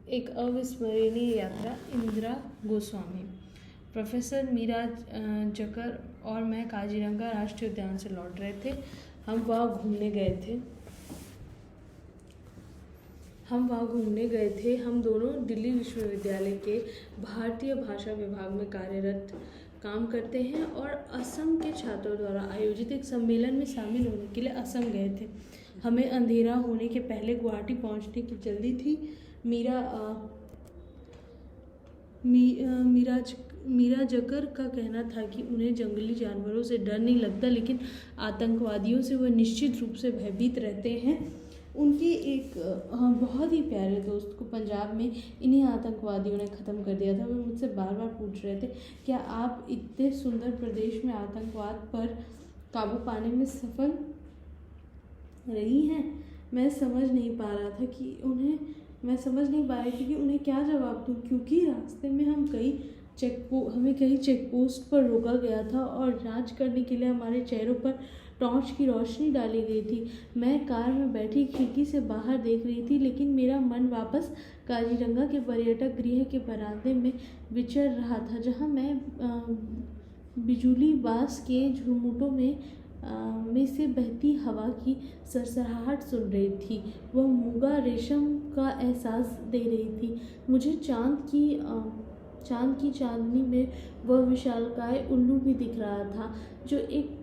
एक अविस्मरणीय यात्रा। इंदिरा गोस्वामी। प्रोफेसर मीरा जकर और मैं काजीरंगा राष्ट्रीय उद्यान से लौट रहे थे। हम वहाँ घूमने गए थे। हम दोनों दिल्ली विश्वविद्यालय के भारतीय भाषा विभाग में कार्यरत काम करते हैं और असम के छात्रों द्वारा आयोजित एक सम्मेलन में शामिल होने के लिए असम गए थे। हमें अंधेरा होने के पहले गुवाहाटी पहुंचने की जल्दी थी। मीरा जकर का कहना था कि उन्हें जंगली जानवरों से डर नहीं लगता, लेकिन आतंकवादियों से वह निश्चित रूप से भयभीत रहते हैं। उनके एक बहुत ही प्यारे दोस्त को पंजाब में इन्हीं आतंकवादियों ने ख़त्म कर दिया था। वे मुझसे बार बार पूछ रहे थे, क्या आप इतने सुंदर प्रदेश में आतंकवाद पर काबू पाने में सफल रही हैं? मैं समझ नहीं पा रही थी कि उन्हें क्या जवाब दूं, क्योंकि रास्ते में हमें कई चेक पोस्ट पर रोका गया था और जांच करने के लिए हमारे चेहरों पर टॉर्च की रोशनी डाली गई थी। मैं कार में बैठी खिड़की से बाहर देख रही थी, लेकिन मेरा मन वापस काजीरंगा के पर्यटक गृह के बरामदे में विचर रहा था, जहां मैं बिजुली बास के झुरमुटों में से बहती हवा की सरसराहट सुन रही थी। वह मूगा रेशम का एहसास दे रही थी। मुझे चांद की चांदनी में वह विशालकाय उल्लू भी दिख रहा था, जो एक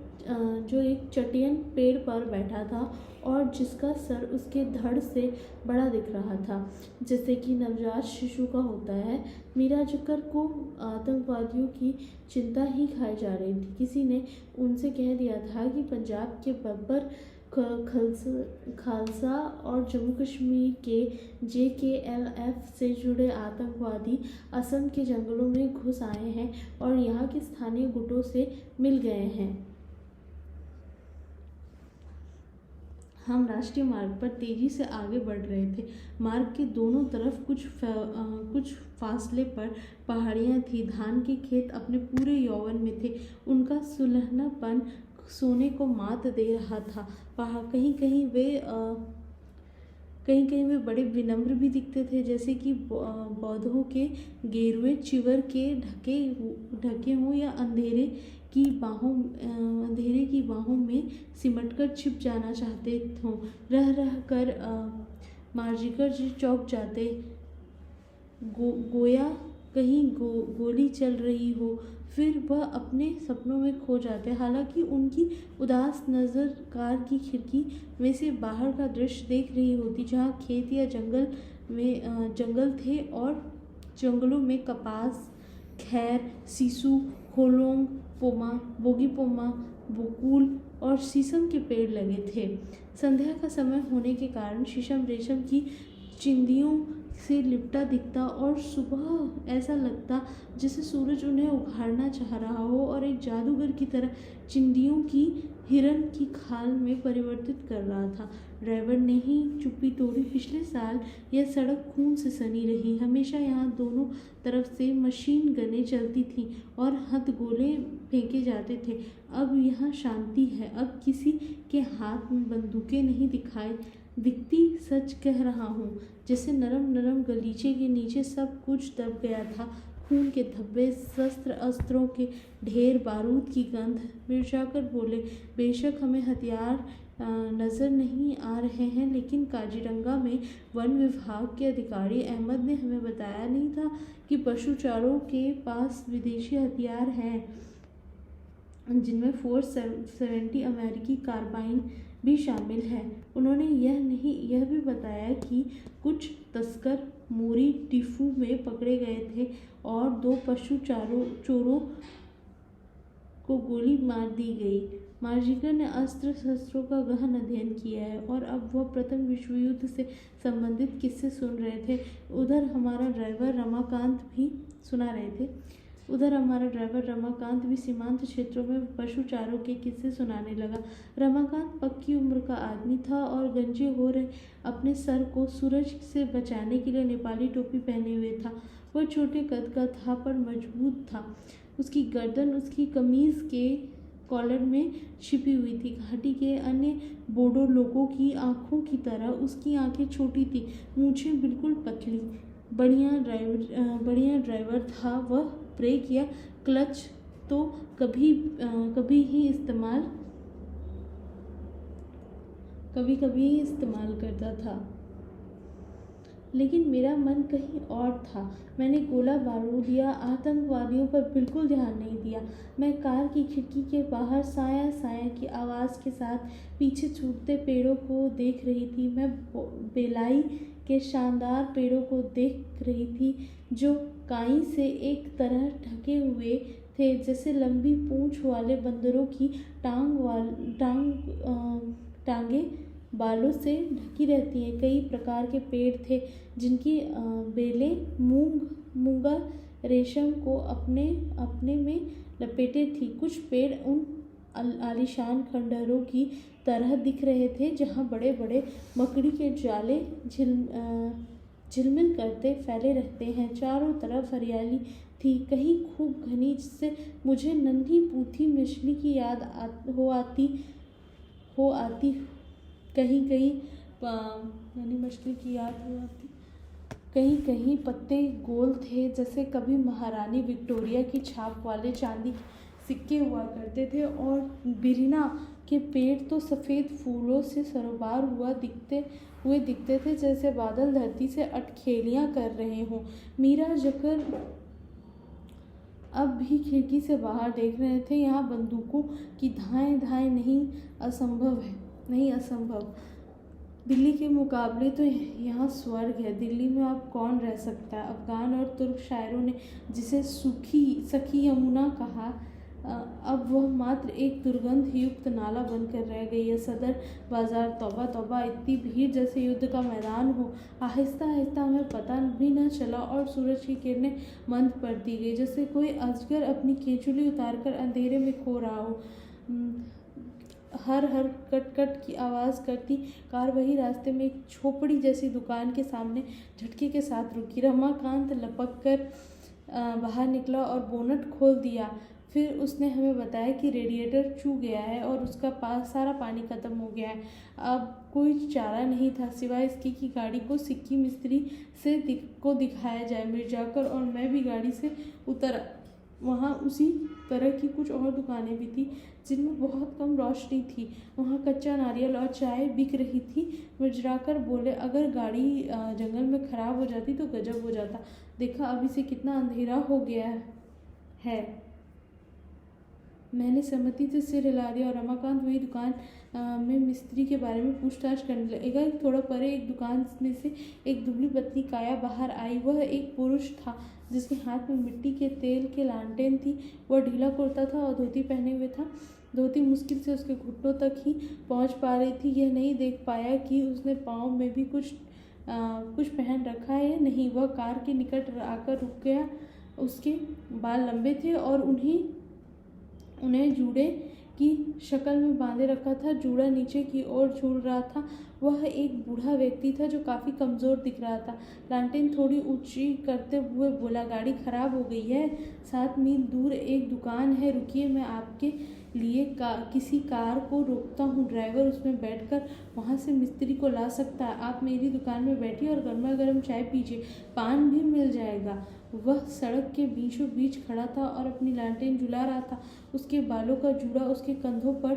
चटियन पेड़ पर बैठा था और जिसका सर उसके धड़ से बड़ा दिख रहा था, जैसे कि नवजात शिशु का होता है। मीरा जकर को आतंकवादियों की चिंता ही खाई जा रही थी। किसी ने उनसे कह दिया था कि पंजाब के बब्बर खालसा और जम्मू कश्मीर के JKLF से जुड़े आतंकवादी असम के जंगलों में घुस आए हैं और यहाँ के स्थानीय गुटों से मिल गए हैं। हम राष्ट्रीय मार्ग पर तेजी से आगे बढ़ रहे थे। मार्ग के दोनों तरफ कुछ फासले पर पहाड़ियाँ थीं। धान के खेत अपने पूरे यौवन में थे। उनका सुलहनापन सोने को मात दे रहा था। कहीं कहीं वे बड़े विनम्र भी दिखते थे, जैसे कि पौधों के गेरुए चिवर के ढके हों या अंधेरे की बाहों में सिमटकर छिप जाना चाहते हों। रह कर मार्जिकर जी चौंक जाते, गोया कहीं गोली चल रही हो। फिर वह अपने सपनों में खो जाते। हालांकि उनकी उदास नज़र कार की खिड़की में से बाहर का दृश्य देख रही होती, जहाँ खेत या जंगल थे और जंगलों में कपास, खैर, सीसू, होलोंग, बोगीपोमा, बकुल और शीशम के पेड़ लगे थे। संध्या का समय होने के कारण शीशम रेशम की चिंदियों से लिपटा दिखता और सुबह ऐसा लगता जैसे सूरज उन्हें उघाड़ना चाह रहा हो और एक जादूगर की तरह चिंदियों की हिरन की खाल में परिवर्तित कर रहा था। ड्राइवर ने ही चुप्पी तोड़ी। पिछले साल यह सड़क खून से सनी रही। हमेशा यहाँ दोनों तरफ से मशीन गनें चलती थीं और हथगोले फेंके जाते थे। अब यहाँ शांति है। अब किसी के हाथ में बंदूकें नहीं दिखती। सच कह रहा हूँ, जैसे नरम गलीचे के नीचे सब कुछ दब गया था। खून के धब्बे, अस्त्रों के ढेर, बारूद की गंध। मिर्जाकर बोले, बेशक हमें हथियार नज़र नहीं आ रहे हैं, लेकिन काजीरंगा में वन विभाग के अधिकारी अहमद ने हमें बताया नहीं था कि पशुचारों के पास विदेशी हथियार हैं, जिनमें 470 अमेरिकी कार्बाइन भी शामिल है। उन्होंने यह भी बताया कि कुछ तस्कर मोरी टिफू में पकड़े गए थे और 2 पशु चोरों को गोली मार दी गई। मार्जिकर ने अस्त्र शस्त्रों का गहन अध्ययन किया है और अब वह प्रथम विश्व युद्ध से संबंधित किस्से सुन रहे थे। उधर हमारा ड्राइवर रमाकांत भी सीमांत क्षेत्रों में पशुचारों के किस्से सुनाने लगा। रमाकांत पक्की उम्र का आदमी था और गंजे हो रहे अपने सर को सूरज से बचाने के लिए नेपाली टोपी पहने हुए था। वह छोटे कद का था पर मजबूत था। उसकी गर्दन उसकी कमीज के कॉलर में छिपी हुई थी। घाटी के अन्य बोडो लोगों की आंखों की तरह उसकी आंखें छोटी थी, मूछें बिल्कुल पतली। बढ़िया ड्राइवर था वह। ब्रेक या क्लच तो कभी कभी इस्तेमाल करता था, लेकिन मेरा मन कहीं और था। मैंने गोला बारूद या आतंकवादियों पर बिल्कुल ध्यान नहीं दिया। मैं कार की खिड़की के बाहर साया साया की आवाज़ के साथ पीछे छूटते पेड़ों को देख रही थी। मैं बेलाई के शानदार पेड़ों को देख रही थी जो काई से एक तरह ढके हुए थे, जैसे लंबी पूंछ वाले बंदरों की टांगें बालों से ढकी रहती हैं। कई प्रकार के पेड़ थे जिनकी बेलें मूंगा रेशम को अपने में लपेटे थी। कुछ पेड़ उन आलीशान खंडहरों की तरह दिख रहे थे जहाँ बड़े बड़े मकड़ी के जाले झिलमिल करते फैले रहते हैं। चारों तरफ हरियाली थी, कहीं खूब घनी, जिससे मुझे नन्ही पूथी मछली की याद हो आती कहीं कहीं पत्ते गोल थे, जैसे कभी महारानी विक्टोरिया की छाप वाले चांदी के सिक्के हुआ करते थे, और बिरना के पेड़ तो सफ़ेद फूलों से सरोबार हुए दिखते थे, जैसे बादल धरती से अटखेलियाँ कर रहे हों। मीरा जकर अब भी खिड़की से बाहर देख रहे थे। यहाँ बंदूकों की धाएं नहीं असंभव। दिल्ली के मुकाबले तो यहाँ स्वर्ग है। दिल्ली में अब कौन रह सकता है? अफगान और तुर्क शायरों ने जिसे सखी यमुना कहा, अब वह मात्र एक दुर्गंध युक्त नाला बनकर रह गई है। सदर बाजार, तौबा तौबा, इतनी भीड़ जैसे युद्ध का मैदान हो। आहिस्ता आहिस्ता हमें पता भी न चला और सूरज की किरणें मंद पड़ती गई, जैसे कोई अजगर अपनी केंचुली उतारकर अंधेरे में खो रहा हो। हर कट कट की आवाज़ करती कार वही रास्ते में एक झोपड़ी जैसी दुकान के सामने झटके के साथ रुकी। रमाकांत लपक कर बाहर निकला और बोनट खोल दिया। फिर उसने हमें बताया कि रेडिएटर चूक गया है और उसका सारा पानी खत्म हो गया है। अब कोई चारा नहीं था सिवाय इसके कि गाड़ी को सिक्की मिस्त्री को दिखाया जाए। मिर्जाकर और मैं भी गाड़ी से उतर। वहाँ उसी तरह की कुछ और दुकानें भी थी जिनमें बहुत कम रोशनी थी। वहाँ कच्चा नारियल और चाय बिक रही थी। मिर्जाकर बोले, अगर गाड़ी जंगल में खराब हो जाती तो गजब हो जाता। देखा अभी से कितना अंधेरा हो गया है। मैंने सहमति से सिर हिला दिया और रमाकांत वही दुकान में मिस्त्री के बारे में पूछताछ करने लगा। थोड़ा परे एक दुकान में से एक दुबली पतली काया बाहर आई। वह एक पुरुष था जिसके हाथ में मिट्टी के तेल के लालटेन थी। वह ढीला कुर्ता था और धोती पहने हुए था। धोती मुश्किल से उसके घुटनों तक ही पहुंच पा रही थी। यह नहीं देख पाया कि उसने पाँव में भी कुछ पहन रखा है या नहीं। वह कार के निकट आकर रुक गया। उसके बाल लंबे थे और उन्हें जूड़े की शक्ल में बांधे रखा था। जूड़ा नीचे की ओर झूल रहा था। वह एक बूढ़ा व्यक्ति था जो काफ़ी कमज़ोर दिख रहा था। लालटेन थोड़ी ऊंची करते हुए बोला, गाड़ी खराब हो गई है। 7 मील दूर एक दुकान है, रुकिए, मैं आपके लिए किसी कार को रोकता हूँ। ड्राइवर उसमें बैठकर वहाँ से मिस्त्री को ला सकता है। आप मेरी दुकान में बैठिए और गर्मा गर्म चाय पीजिए, पान भी मिल जाएगा। वह सड़क के बीचों बीच खड़ा था और अपनी लालटेन जला रहा था। उसके बालों का जूड़ा उसके कंधों पर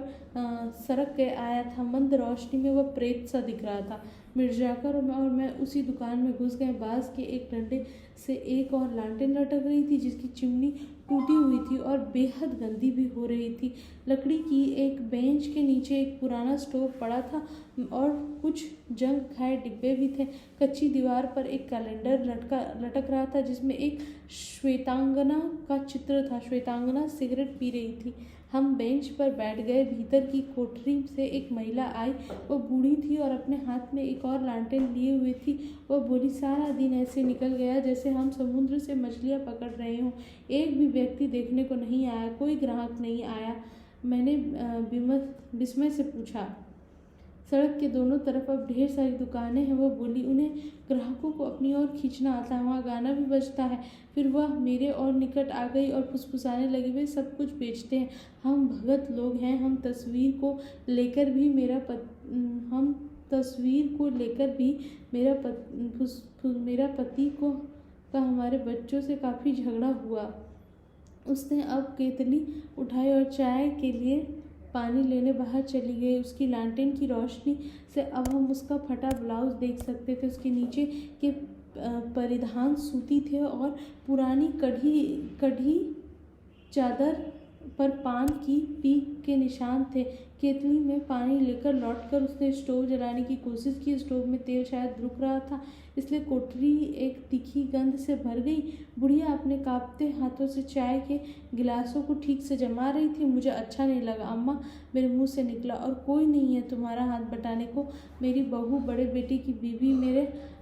सरक के आया था। मंद रोशनी में वह प्रेत सा दिख रहा था। मिर्जाकर और मैं उसी दुकान में घुस गए। बांस के एक डंडे से एक और लालटेन लटक रही थी जिसकी चिमनी टूटी हुई थी और बेहद गंदी भी हो रही थी। लकड़ी की एक बेंच के नीचे एक पुराना स्टोव पड़ा था और कुछ जंग खाए डिब्बे भी थे। कच्ची दीवार पर एक कैलेंडर लटक रहा था जिसमें एक श्वेतांगना का चित्र था। श्वेतांगना सिगरेट पी रही थी। हम बेंच पर बैठ गए। भीतर की कोठरी से एक महिला आई। वो बूढ़ी थी और अपने हाथ में एक और लालटेन लिए हुए थी। वह बोली, सारा दिन ऐसे निकल गया जैसे हम समुद्र से मछलियाँ पकड़ रहे हों। एक भी व्यक्ति देखने को नहीं आया, कोई ग्राहक नहीं आया। मैंने विस्मय से पूछा, सड़क के दोनों तरफ अब ढेर सारी दुकानें हैं। वह बोली, उन्हें ग्राहकों को अपनी ओर खींचना आता है, वहाँ गाना भी बजता है। फिर वह मेरे और निकट आ गई और फुसफुसाने लगी, वे सब कुछ बेचते हैं। हम भगत लोग हैं। हम तस्वीर को लेकर भी तस्वीर को लेकर भी मेरा पति को का हमारे बच्चों से काफ़ी झगड़ा हुआ। उसने अब केतली उठाई और चाय के लिए पानी लेने बाहर चली गई। उसकी लालटेन की रोशनी से अब हम उसका फटा ब्लाउज देख सकते थे। उसके नीचे के परिधान सूती थे और पुरानी कढ़ी चादर पर पान की पीक के निशान थे। केतली में पानी लेकर लौटकर उसने स्टोव जलाने की कोशिश की। स्टोव में तेल शायद रुक रहा था, इसलिए कोठरी एक तीखी गंध से भर गई। बुढ़िया अपने कांपते हाथों से चाय के गिलासों को ठीक से जमा रही थी। मुझे अच्छा नहीं लगा अम्मा, मेरे मुंह से निकला, और कोई नहीं है तुम्हारा हाथ बटाने को। मेरी बहू बड़े बेटे की बीवी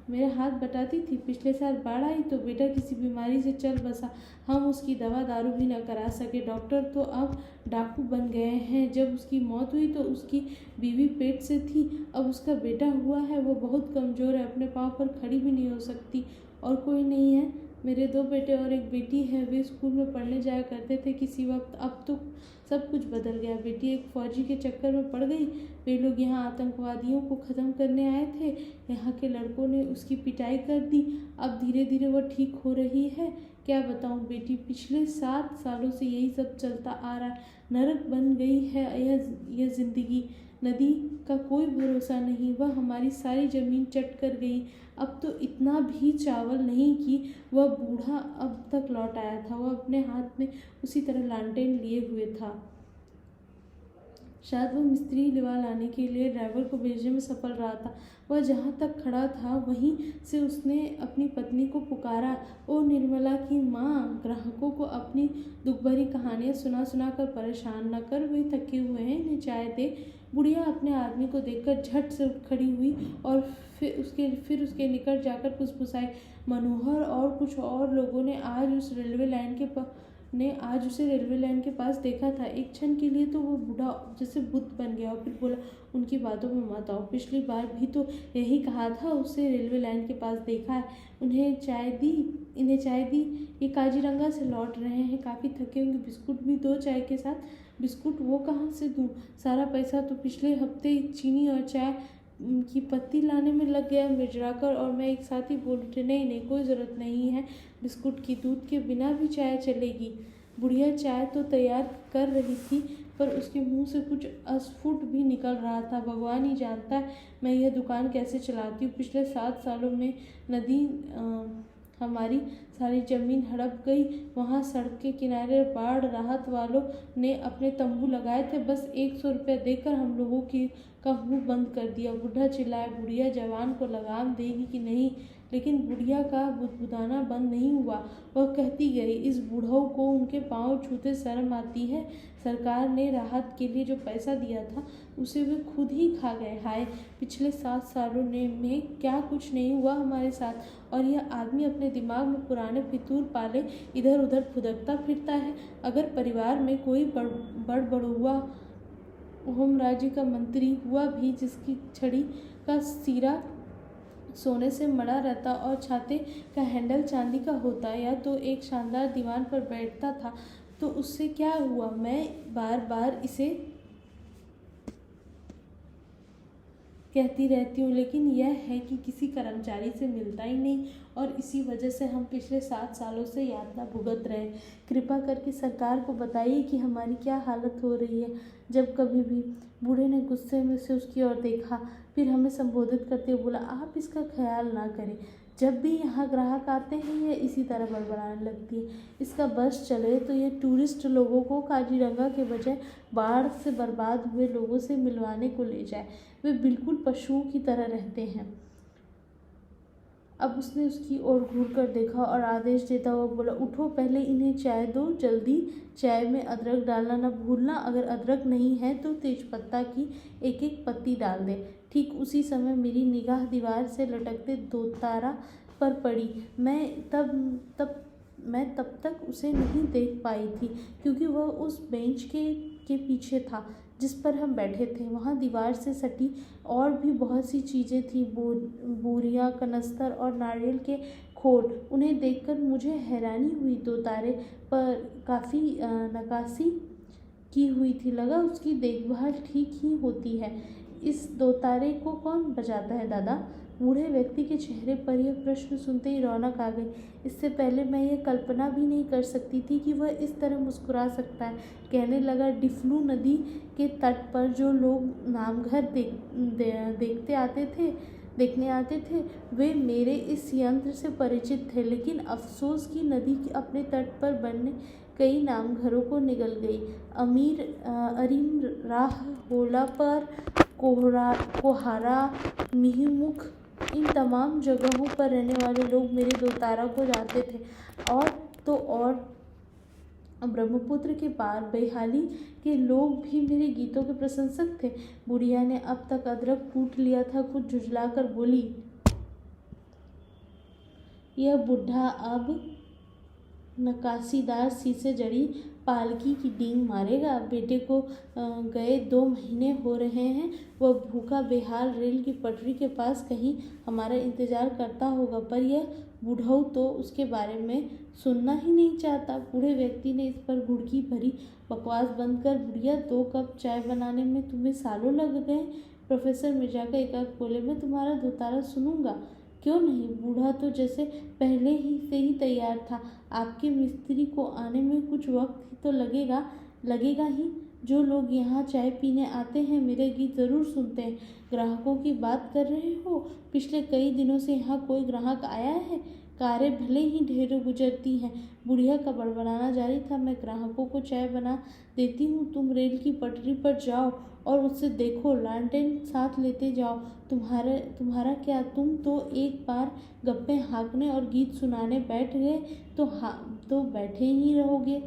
मेरे हाथ बटाती थी। पिछले साल बाढ़ आई तो बेटा किसी बीमारी से चल बसा। हम उसकी दवा दारू भी न करा सके। डॉक्टर तो अब डाकू बन गए हैं। जब उसकी मौत हुई तो उसकी बीवी पेट से थी। अब उसका बेटा हुआ है, वो बहुत कमज़ोर है, अपने पाँव पर खड़ी भी नहीं हो सकती। और कोई नहीं है। मेरे 2 बेटे और 1 बेटी है। वे स्कूल में पढ़ने जाया करते थे किसी वक्त। अब तो सब कुछ बदल गया। बेटी एक फौजी के चक्कर में पड़ गई। वे लोग यहाँ आतंकवादियों को ख़त्म करने आए थे। यहाँ के लड़कों ने उसकी पिटाई कर दी। अब धीरे धीरे वह ठीक हो रही है। क्या बताऊँ बेटी, पिछले 7 सालों से यही सब चलता आ रहा है। नरक बन गई है यह ज़िंदगी। नदी का कोई भरोसा नहीं। वह हमारी सारी ज़मीन चट कर गई। अब तो इतना भी चावल नहीं कि वह बूढ़ा अब तक लौट आया था। वह अपने हाथ में उसी तरह लालटेन लिए हुए था। शायद वह मिस्त्री लिवा लाने के लिए ड्राइवर को भेजने में सफल रहा था। वह जहाँ तक खड़ा था वहीं से उसने अपनी पत्नी को पुकारा। ओ निर्मला की माँ, ग्राहकों को अपनी दुख भरी कहानियाँ सुना सुना कर परेशान न कर। वे थके हुए हैं, इन्हें चाय दे। बुढ़िया अपने आदमी को देखकर झट से उठ खड़ी हुई और फिर उसके निकट जाकर फुसफुसाई। मनोहर और कुछ और लोगों ने आज उसे रेलवे लाइन के पास देखा था। एक क्षण के लिए तो वो बूढ़ा जैसे बुत बन गया और फिर बोला, उनकी बातों में मत आओ। पिछली बार भी तो यही कहा था, उसे रेलवे लाइन के पास देखा है। इन्हें चाय दी। ये काजीरंगा से लौट रहे हैं, काफ़ी थके होंगे। बिस्कुट भी दो चाय के साथ। बिस्कुट वो कहाँ से दूँ? सारा पैसा तो पिछले हफ्ते चीनी और चाय की पत्ती लाने में लग गया। मिर्जाकर और मैं एक साथ ही बोल उठे, नहीं कोई ज़रूरत नहीं है बिस्कुट की, दूध के बिना भी चाय चलेगी। बुढ़िया चाय तो तैयार कर रही थी, पर उसके मुंह से कुछ अस्फुट भी निकल रहा था। भगवान ही जानता है मैं यह दुकान कैसे चलाती हूँ। पिछले 7 सालों में नदी हमारी सारी ज़मीन हड़प गई। वहाँ सड़क के किनारे बाढ़ राहत वालों ने अपने तंबू लगाए थे। बस 100 रुपया देकर हम लोगों का मुंह बंद कर दिया। बूढ़ा चिल्लाया, बुढ़िया जवान को लगाम देगी कि नहीं? लेकिन बुढ़िया का बुदबुदाना बंद नहीं हुआ। वह कहती गई, इस बूढ़ों को उनके पाँव छूते शर्म आती है। सरकार ने राहत के लिए जो पैसा दिया था उसे वे खुद ही खा गए। हाय, पिछले 7 सालों में क्या कुछ नहीं हुआ हमारे साथ। और यह आदमी अपने दिमाग में पुराने फितूर पाले इधर उधर फुदकता फिरता है। अगर परिवार में कोई बड़बड़ुआ होम राज्य का मंत्री हुआ भी, जिसकी छड़ी का सिरा सोने से मड़ा रहता और छाते का हैंडल चांदी का होता, या तो एक शानदार दीवान पर बैठता था, तो उससे क्या हुआ? मैं बार बार इसे कहती रहती हूँ, लेकिन यह है कि किसी कर्मचारी से मिलता ही नहीं, और इसी वजह से हम पिछले 7 सालों से यातना भुगत रहे हैं। कृपा करके सरकार को बताइए कि हमारी क्या हालत हो रही है। जब कभी भी बूढ़े ने गुस्से में से उसकी ओर देखा, फिर हमें संबोधित करते हुए बोला, आप इसका ख्याल ना करें। जब भी यहाँ ग्राहक आते हैं यह इसी तरह बड़बड़ाने लगती है। इसका बस चले तो ये टूरिस्ट लोगों को काजीरंगा के बजाय बाढ़ से बर्बाद हुए लोगों से मिलवाने को ले जाए। वे बिल्कुल पशुओं की तरह रहते हैं। अब उसने उसकी ओर घूर कर देखा और आदेश देता हुआ बोला, उठो, पहले इन्हें चाय दो, जल्दी। चाय में अदरक डालना न भूलना। अगर अदरक नहीं है तो तेजपत्ता की 1-1 पत्ती डाल दे। ठीक उसी समय मेरी निगाह दीवार से लटकते दोतारा पर पड़ी। मैं तब तक उसे नहीं देख पाई थी, क्योंकि वह उस बेंच के पीछे था जिस पर हम बैठे थे। वहाँ दीवार से सटी और भी बहुत सी चीज़ें थीं, बोरियां, कनस्तर और नारियल के खोल। उन्हें देखकर मुझे हैरानी हुई। दोतारे पर काफ़ी नक्काशी की हुई थी। लगा उसकी देखभाल ठीक ही होती है। इस दोतारे को कौन बजाता है दादा? बूढ़े व्यक्ति के चेहरे पर यह प्रश्न सुनते ही रौनक आ गई। इससे पहले मैं यह कल्पना भी नहीं कर सकती थी कि वह इस तरह मुस्कुरा सकता है। कहने लगा, डिफलू नदी के तट पर जो लोग नामघर देखने आते थे वे मेरे इस यंत्र से परिचित थे, लेकिन अफसोस कि नदी अपने तट पर बनने कई नामघरों को निगल गई। अरीम राह, होला पर, कोहारा, मिहीमुख, इन तमाम जगहों पर रहने वाले लोग मेरे दोतारा को जानते थे। और ब्रह्मपुत्र के पार बेहाली के लोग भी मेरे गीतों के प्रशंसक थे। बुढ़िया ने अब तक अदरक कूट लिया था, कुछ झुंझलाकर बोली, यह बुढ़ा अब नकासीदार सी से जड़ी पालकी की डींग मारेगा। बेटे को गए 2 महीने हो रहे हैं। वह भूखा बेहाल रेल की पटरी के पास कहीं हमारा इंतजार करता होगा, पर यह बुढ़ऊ तो उसके बारे में सुनना ही नहीं चाहता। बूढ़े व्यक्ति ने इस पर घुड़की भरी बकवास बंद कर, बुढ़िया 2 कप चाय बनाने में तुम्हें सालों लग गए। प्रोफेसर मिर्जाका एकाएक बोले, मैं तुम्हारा दोतारा सुनूंगा, क्यों नहीं? बूढ़ा तो जैसे पहले ही से ही तैयार था। आपके मिस्त्री को आने में कुछ वक्त तो लगेगा ही। जो लोग यहाँ चाय पीने आते हैं मेरे गीत जरूर सुनते हैं। ग्राहकों की बात कर रहे हो? पिछले कई दिनों से यहाँ कोई ग्राहक आया है? कारें भले ही ढेरों गुजरती हैं। बुढ़िया का बड़बड़ाना जारी था, मैं ग्राहकों को चाय बना देती हूँ। तुम रेल की पटरी पर जाओ और उससे देखो, लालटेन साथ लेते जाओ। तुम्हारा क्या, तुम तो एक बार गप्पे हाँकने और गीत सुनाने बैठ गए तो बैठे ही रहोगे।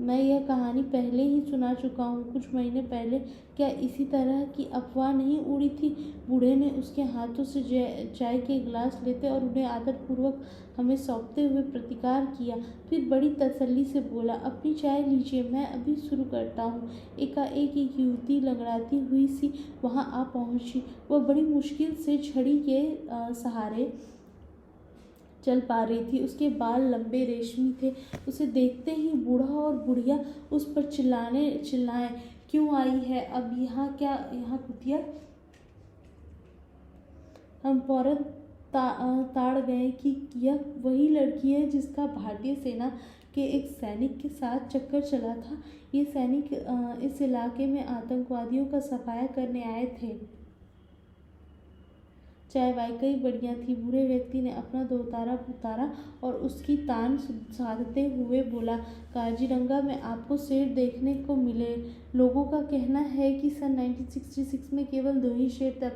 मैं यह कहानी पहले ही सुना चुका हूँ। कुछ महीने पहले क्या इसी तरह की अफवाह नहीं उड़ी थी? बूढ़े ने उसके हाथों से चाय के गिलास लेते और उन्हें आदरपूर्वक हमें सौंपते हुए प्रतिकार किया, फिर बड़ी तसल्ली से बोला, अपनी चाय लीजिए, मैं अभी शुरू करता हूँ। एकाएक एक युवती लंगड़ाती हुई सी वहाँ आ पहुँची। वह बड़ी मुश्किल से छड़ी के सहारे चल पा रही थी। उसके बाल लंबे रेशमी थे। उसे देखते ही बूढ़ा और बुढ़िया उस पर चिल्लाए, क्यों आई है अब यहाँ कुतिया? हम फौरन ताड़ गए कि यह वही लड़की है जिसका भारतीय सेना के एक सैनिक के साथ चक्कर चला था। ये सैनिक इस इलाके में आतंकवादियों का सफाया करने आए थे। चाय वाकई बढ़िया थी। बूढ़े व्यक्ति ने अपना दोतारा उतारा और उसकी तान साधते हुए बोला, काजीरंगा में आपको शेर देखने को मिले। लोगों का कहना है कि सन 1966 में केवल 2 ही शेर थे।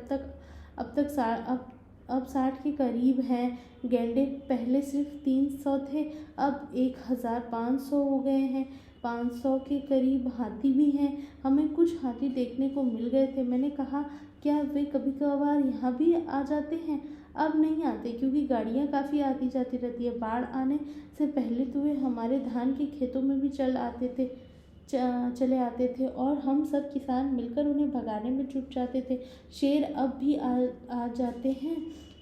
अब 60 के करीब हैं। गैंडे पहले सिर्फ 300 थे, अब 1500 हो गए हैं। 500 के करीब हाथी भी हैं। हमें कुछ हाथी देखने को मिल गए थे। मैंने कहा, क्या वे कभी कभार यहाँ भी आ जाते हैं? अब नहीं आते, क्योंकि गाड़ियाँ काफ़ी आती जाती रहती है। बाढ़ आने से पहले तो वे हमारे धान के खेतों में भी चले आते थे और हम सब किसान मिलकर उन्हें भगाने में जुट जाते थे। शेर अब भी आ जाते हैं।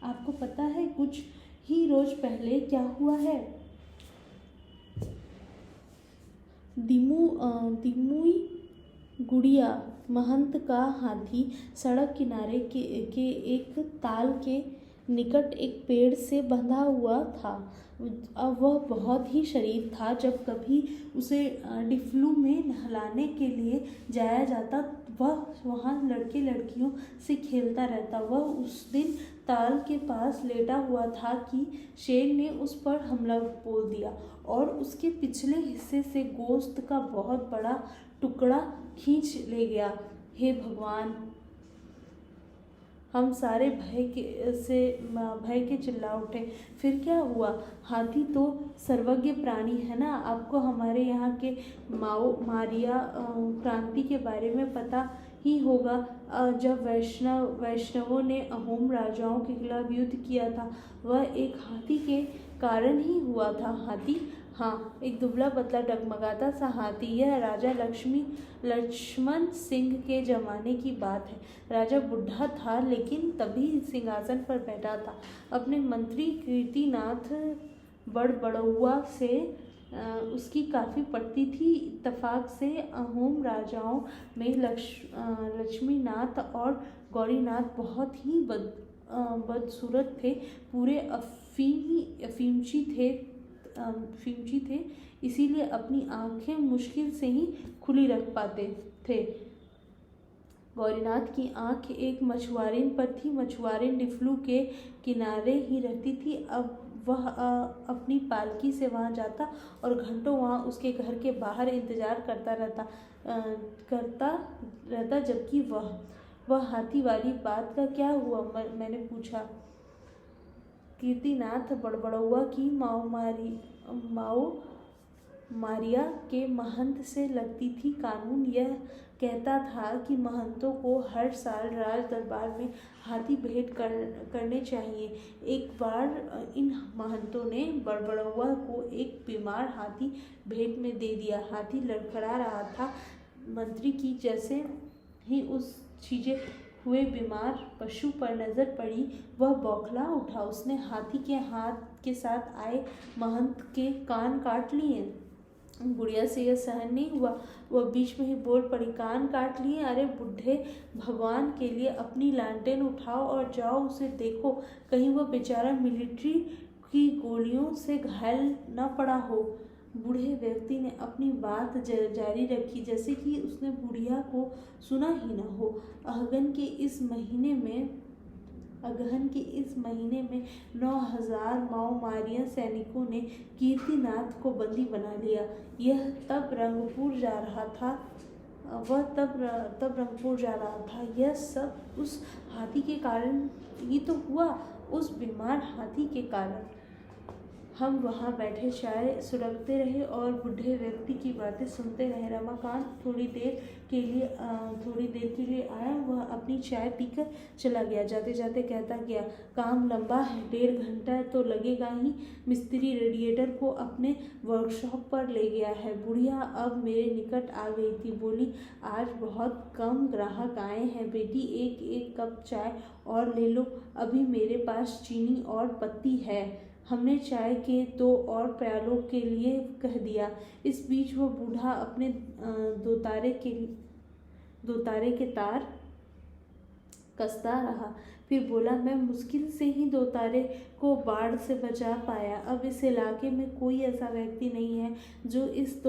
आपको पता है कुछ ही रोज पहले क्या हुआ है? दिमुई गुड़िया महंत का हाथी सड़क किनारे के एक ताल के निकट एक पेड़ से बंधा हुआ था। अब वह बहुत ही शरीफ था। जब कभी उसे डिफलू में नहलाने के लिए जाया जाता, वह वहाँ लड़के लड़कियों से खेलता रहता। वह उस दिन ताल के पास लेटा हुआ था कि शेर ने उस पर हमला बोल दिया और उसके पिछले हिस्से से गोश्त का बहुत बड़ा टुकड़ा खींच ले गया। हे भगवान! हम सारे भय के चिल्ला उठे। फिर क्या हुआ? हाथी तो सर्वज्ञ प्राणी है ना। आपको हमारे यहाँ के मारिया क्रांति के बारे में पता ही होगा। जब वैष्णवों ने अहोम राजाओं के खिलाफ युद्ध किया था, वह एक हाथी के कारण ही हुआ था। हाथी? हाँ, एक दुबला पतला डगमगाता सा हाथी। यह राजा लक्ष्मण सिंह के जमाने की बात है। राजा बुढ़ा था, लेकिन तभी सिंहासन पर बैठा था। अपने मंत्री कीर्तिनाथ बड़बड़ुआ से उसकी काफ़ी पड़ती थी। इत्तेफाक से अहोम राजाओं में लक्ष्मीनाथ और गौरीनाथ बहुत ही बदसूरत थे, पूरे अफीमची थे, इसीलिए अपनी आंखें मुश्किल से ही खुली रख पाते थे। गौरीनाथ की आंख एक मछुआरिन पर थी। मछुआरिन डिफलू के किनारे ही रहती थी। अब वह अपनी पालकी से वहाँ जाता और घंटों वहाँ उसके घर के बाहर इंतजार करता रहता, जबकि वह हाथी वाली बात का क्या हुआ, मैंने पूछा। कीर्तिनाथ बड़बड़ौआ की माओ मारिया के महंत से लगती थी। कानून यह कहता था कि महंतों को हर साल राज दरबार में हाथी भेंट करने चाहिए। एक बार इन महंतों ने बड़बड़ौआ को एक बीमार हाथी भेंट में दे दिया। हाथी लड़खड़ा रहा था। मंत्री की जैसे ही उस चीज़ें हुए बीमार पशु पर नजर पड़ी, वह बौखला उठा। उसने हाथी के हाथ के साथ आए महंत के कान काट लिए। बुढ़िया से यह सहन नहीं हुआ। वह बीच में ही बोल पड़ी, कान काट लिए? अरे बुढ़े, भगवान के लिए अपनी लालटेन उठाओ और जाओ उसे देखो, कहीं वह बेचारा मिलिट्री की गोलियों से घायल न पड़ा हो। बूढ़े व्यक्ति ने अपनी बात जारी रखी, जैसे कि उसने बुढ़िया को सुना ही न हो। अगहन के इस महीने में 9,000 माओमारिया सैनिकों ने कीर्तिनाथ को बंदी बना लिया। यह तब रंगपुर जा रहा था। यह सब उस हाथी के कारण ही तो हुआ, उस बीमार हाथी के कारण। हम वहाँ बैठे चाय सुलगते रहे और बूढ़े व्यक्ति की बातें सुनते रहे। रमाकांत थोड़ी देर के लिए आया। वह अपनी चाय पीकर चला गया। जाते जाते कहता गया, काम लंबा है, 1.5 घंटा तो लगेगा ही। मिस्त्री रेडिएटर को अपने वर्कशॉप पर ले गया है। बुढ़िया अब मेरे निकट आ गई थी, बोली, आज बहुत कम ग्राहक आए हैं बेटी, एक कप चाय और ले लो, अभी मेरे पास चीनी और पत्ती है। हमने चाय के 2 और प्यालों के लिए कह दिया। इस बीच वह बूढ़ा अपने दोतारे के तार कसता रहा। फिर बोला, मैं मुश्किल से ही दोतारे को बाढ़ से बचा पाया। अब इस इलाके में कोई ऐसा व्यक्ति नहीं है जो इस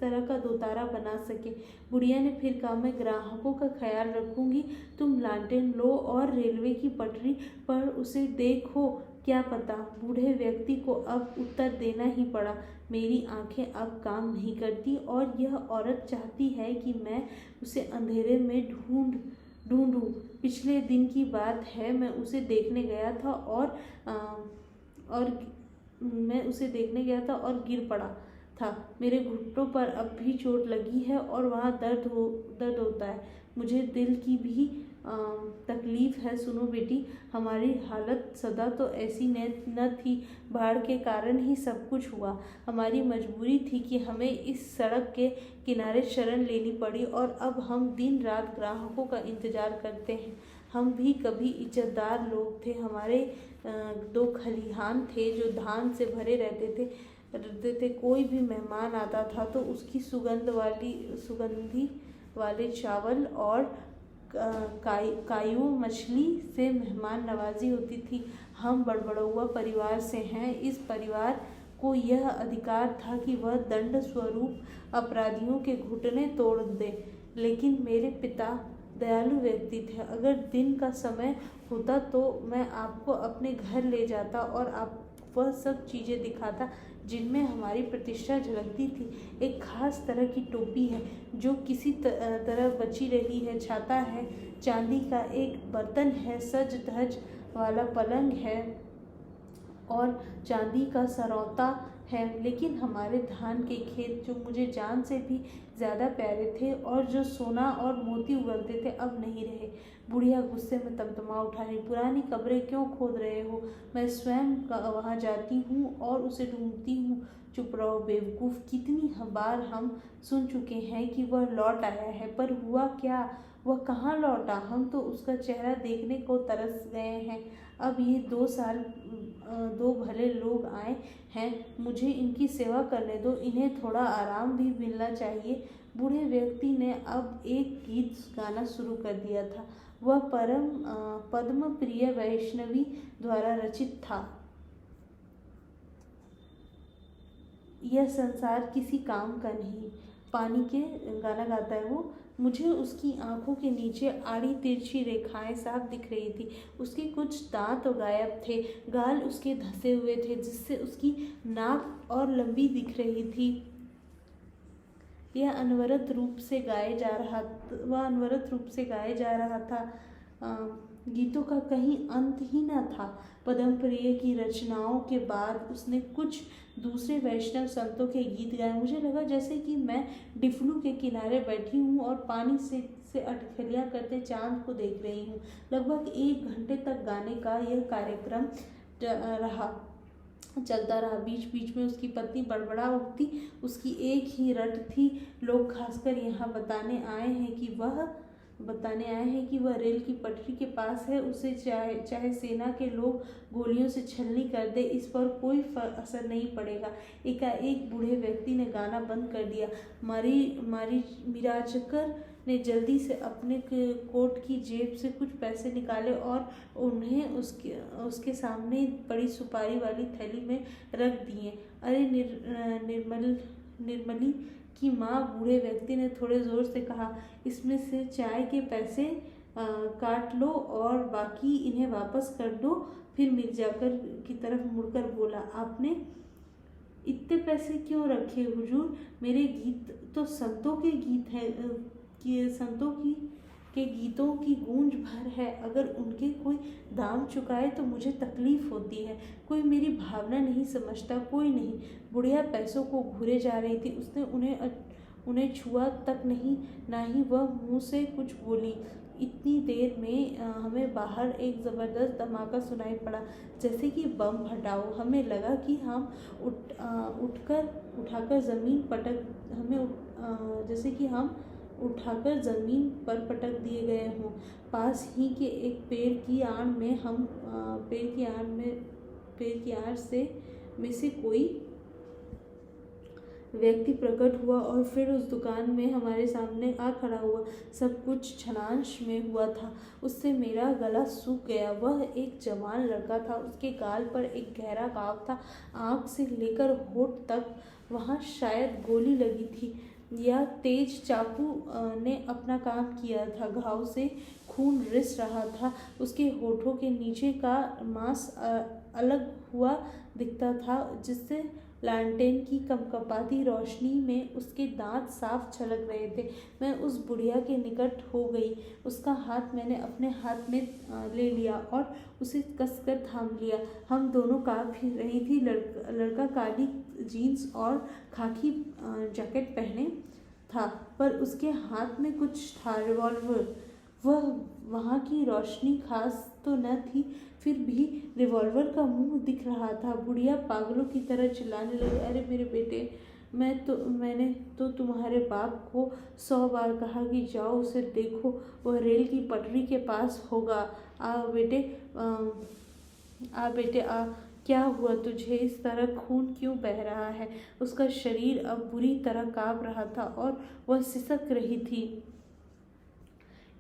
तरह का दोतारा बना सके। बुढ़िया ने फिर कहा, मैं ग्राहकों का ख्याल रखूंगी, तुम लालटेन लो और रेलवे की पटरी पर उसे देखो, क्या पता। बूढ़े व्यक्ति को अब उत्तर देना ही पड़ा। मेरी आंखें अब काम नहीं करती और यह औरत चाहती है कि मैं उसे अंधेरे में ढूंढूं। पिछले दिन की बात है, मैं उसे देखने गया था और गिर पड़ा था। मेरे घुटनों पर अब भी चोट लगी है और वहाँ दर्द होता है। मुझे दिल की भी तकलीफ है। सुनो बेटी, हमारी हालत सदा तो ऐसी न थी। बाढ़ के कारण ही सब कुछ हुआ। हमारी मजबूरी थी कि हमें इस सड़क के किनारे शरण लेनी पड़ी और अब हम दिन रात ग्राहकों का इंतजार करते हैं। हम भी कभी इज्जतदार लोग थे। हमारे 2 खलिहान थे जो धान से भरे रहते थे। कोई भी मेहमान आता था तो उसकी सुगंधी वाले चावल और कायू मछली से मेहमान नवाजी होती थी। हम बड़बड़ौआ परिवार से हैं। इस परिवार को यह अधिकार था कि वह दंड स्वरूप अपराधियों के घुटने तोड़ दे। लेकिन मेरे पिता दयालु व्यक्ति थे। अगर दिन का समय होता तो मैं आपको अपने घर ले जाता और आप वह सब चीज़ें दिखाता जिनमें हमारी प्रतिष्ठा झलकती थी। एक खास तरह की टोपी है जो किसी तरह बची रही है, छाता है, चांदी का एक बर्तन है, सज धज वाला पलंग है और चांदी का सरौता है। लेकिन हमारे धान के खेत जो मुझे जान से भी ज़्यादा प्यारे थे और जो सोना और मोती उगलते थे, अब नहीं रहे। बुढ़िया गुस्से में तमतमा उठाई, पुरानी कब्रें क्यों खोद रहे हो? मैं स्वयं वहाँ जाती हूँ और उसे ढूंढती हूँ। चुप रहो बेवकूफ़। कितनी बार हम सुन चुके हैं कि वह लौट आया है, पर हुआ क्या? वह कहाँ लौटा? हम तो उसका चेहरा देखने को तरस गए हैं। अब ये 2 साल दो भले लोग आए हैं, मुझे इनकी सेवा करने दो, इन्हें थोड़ा आराम भी मिलना चाहिए। बूढ़े व्यक्ति ने अब एक गीत गाना शुरू कर दिया था। वह पद्म प्रिय वैष्णवी द्वारा रचित था। यह संसार किसी काम का नहीं, पानी के गाना गाता है वो। मुझे उसकी आंखों के नीचे आड़ी तिरछी रेखाएं साफ दिख रही थी। उसके कुछ दांत गायब थे, गाल उसके धंसे हुए थे, जिससे उसकी नाक और लंबी दिख रही थी। वह अनवरत रूप से गाए जा रहा था। गीतों का कहीं अंत ही न था। पद्म प्रिय की रचनाओं के बाद उसने कुछ दूसरे वैष्णव संतों के गीत गाए। मुझे लगा जैसे कि मैं डिफलू के किनारे बैठी हूँ और पानी से अटकलियाँ करते चांद को देख रही हूँ। लगभग 1 घंटे तक गाने का यह कार्यक्रम चलता रहा। बीच बीच में उसकी पत्नी बड़बड़ा उठती। उसकी एक ही रट थी, लोग खासकर यहाँ बताने आए हैं कि वह रेल की पटरी के पास है। उसे चाहे सेना के लोग गोलियों से छलनी कर दे, इस पर कोई असर नहीं पड़ेगा। एकाएक बूढ़े व्यक्ति ने गाना बंद कर दिया। मिराजकर ने जल्दी से अपने कोट की जेब से कुछ पैसे निकाले और उन्हें उसके सामने पड़ी सुपारी वाली थैली में रख दिए। अरे निर्मली की माँ, बूढ़े व्यक्ति ने थोड़े जोर से कहा, इसमें से चाय के पैसे काट लो और बाकी इन्हें वापस कर दो। फिर मिर्जाकर की तरफ मुड़कर बोला, आपने इतने पैसे क्यों रखे हुजूर? मेरे गीत तो संतों के गीत हैं, संतों के गीतों की गूंज भर है। अगर उनके कोई दाम चुकाए तो मुझे तकलीफ होती है। कोई मेरी भावना नहीं समझता, कोई नहीं। बुढ़िया पैसों को घूरे जा रही थी। उसने उन्हें छुआ तक नहीं, ना ही वह मुंह से कुछ बोली। इतनी देर में हमें बाहर एक ज़बरदस्त धमाका सुनाई पड़ा, जैसे कि बम फटा हो। हमें लगा कि हम उठाकर ज़मीन पर पटक दिए गए हों। पास ही के एक पेड़ की आड़ में से कोई व्यक्ति प्रकट हुआ और फिर उस दुकान में हमारे सामने आ खड़ा हुआ। सब कुछ क्षणांश में हुआ था। उससे मेरा गला सूख गया। वह एक जवान लड़का था। उसके गाल पर एक गहरा घाव था। आँख से लेकर होठ तक वहाँ शायद गोली लगी थी या तेज चाकू ने अपना काम किया था। घाव से खून रिस रहा था। उसके होठों के नीचे का मांस अलग हुआ दिखता था, जिससे लालटेन की कपकपाती रोशनी में उसके दांत साफ छलक रहे थे। मैं उस बुढ़िया के निकट हो गई। उसका हाथ मैंने अपने हाथ में ले लिया और उसे कसकर थाम लिया। हम दोनों काँप भी रही थी। लड़का काली जीन्स और खाकी जैकेट पहने था, पर उसके हाथ में कुछ था, रिवॉल्वर। वहाँ की रोशनी खास तो न थी, फिर भी रिवॉल्वर का मुंह दिख रहा था। बुढ़िया पागलों की तरह चिल्लाने लगी, अरे मेरे बेटे, मैंने तो तुम्हारे बाप को 100 बार कहा कि जाओ उसे देखो, वह रेल की पटरी के पास होगा। आ बेटे आ। क्या हुआ तुझे? इस तरह खून क्यों बह रहा है? उसका शरीर अब बुरी तरह काँप रहा था और वह सिसक रही थी।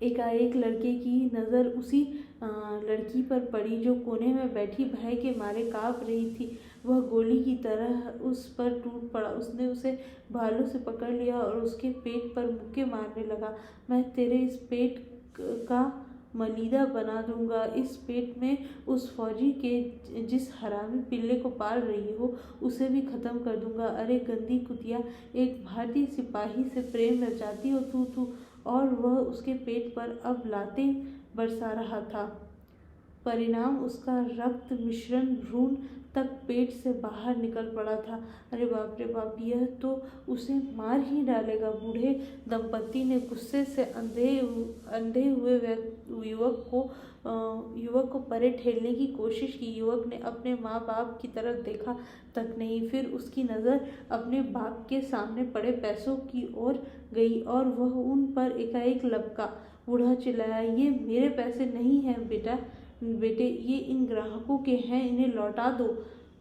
एकाएक लड़के की नज़र उसी लड़की पर पड़ी जो कोने में बैठी भय के मारे काँप रही थी। वह गोली की तरह उस पर टूट पड़ा। उसने उसे भालों से पकड़ लिया और उसके पेट पर मुक्के मारने लगा। मैं तेरे इस पेट का मलीदा बना दूंगा। इस पेट में उस फौजी के जिस हरामी पिल्ले को पाल रही हो, उसे भी ख़त्म कर दूंगा। अरे गंदी कुतिया, एक भारतीय सिपाही से प्रेम रचाती हो तू। और वह उसके पेट पर अब लातें बरसा रहा था। परिणाम उसका रक्त मिश्रण भ्रूण तक पेट से बाहर निकल पड़ा था। अरे बाप रे बाप, यह तो उसे मार ही डालेगा। बूढ़े दंपति ने गुस्से से अंधे हुए युवक को परे ठेलने की कोशिश की। युवक ने अपने माँ बाप की तरफ देखा तक नहीं। फिर उसकी नज़र अपने बाप के सामने पड़े पैसों की ओर गई और वह उन पर एकाएक लपका। बूढ़ा चिल्लाया, ये मेरे पैसे नहीं हैं बेटा, बेटे ये इन ग्राहकों के हैं, इन्हें लौटा दो।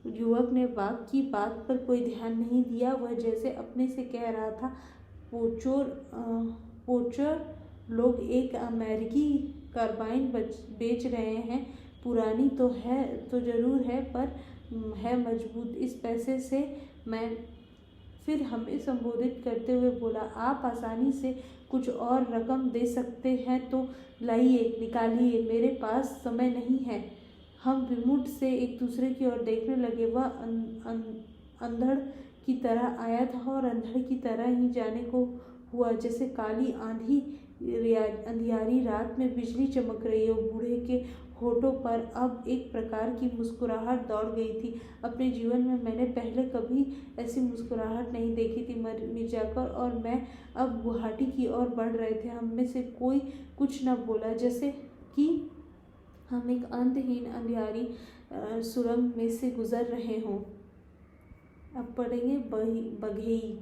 युवक ने बाप की बात पर कोई ध्यान नहीं दिया। वह जैसे अपने से कह रहा था, पोचर लोग एक अमेरिकी कार्बाइन बेच रहे हैं। पुरानी तो है, तो जरूर है, पर है मजबूत। इस पैसे से मैं फिर हमें संबोधित करते हुए बोला, आप आसानी से कुछ और रकम दे सकते हैं तो लाइए, निकालिए, मेरे पास समय नहीं है। हम विमुट से एक दूसरे की ओर देखने लगे। वह अंधड़ की तरह आया था और अंधड़ की तरह ही जाने को हुआ, जैसे काली अंधियारी रात में बिजली चमक रही हो। बूढ़े के होठों पर अब एक प्रकार की मुस्कुराहट दौड़ गई थी। अपने जीवन में मैंने पहले कभी ऐसी मुस्कुराहट नहीं देखी थी। मिर्जाकर और मैं अब गुवाहाटी की ओर बढ़ रहे थे। हम में से कोई कुछ न बोला, जैसे कि हम एक अंतहीन अंधियारी सुरंग में से गुजर रहे हों। अब पढ़ेंगे बघेई।